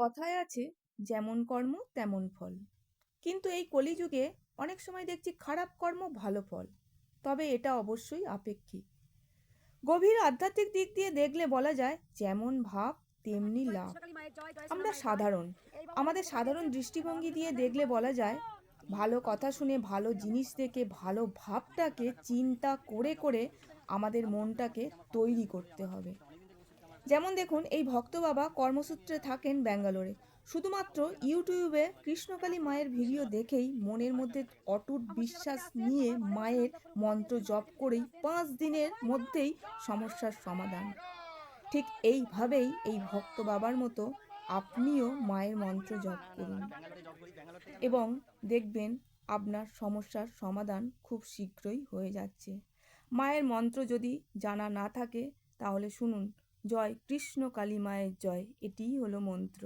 কথায় আছে, যেমন কর্ম তেমন ফল। কিন্তু এই কলিযুগে অনেক সময় দেখছি খারাপ কর্ম ভালো ফল, তবে এটা অবশ্যই আপেক্ষিক। গভীর আধ্যাত্মিক দিক দিয়ে দেখলে বলা যায়, যেমন ভাব তেমনি লাভ। আমরা সাধারণ, আমাদের সাধারণ দৃষ্টিভঙ্গি দিয়ে দেখলে বলা যায়, ভালো কথা শুনে ভালো জিনিস দেখে ভালো ভাবটাকে চিন্তা করে করে আমাদের মনটাকে তৈরি করতে হবে। যেমন দেখুন, এই ভক্ত বাবা কর্মসূত্রে থাকেন ব্যাঙ্গালোরে। শুধুমাত্র ইউটিউবে কৃষ্ণকালী মায়ের ভিডিও দেখেই মনের মধ্যে অটুট বিশ্বাস নিয়ে মায়ের মন্ত্র জপ করেই 5 দিনের মধ্যেই সমস্যার সমাধান। ঠিক এইভাবেই এই ভক্ত বাবার মতো আপনিও মায়ের মন্ত্র জপ করুন এবং দেখবেন আপনার সমস্যার সমাধান খুব শীঘ্রই হয়ে যাচ্ছে। মায়ের মন্ত্র যদি জানা না থাকে তাহলে শুনুন, জয় কৃষ্ণ কালী মায়ের জয়, এটিই হলো মন্ত্র।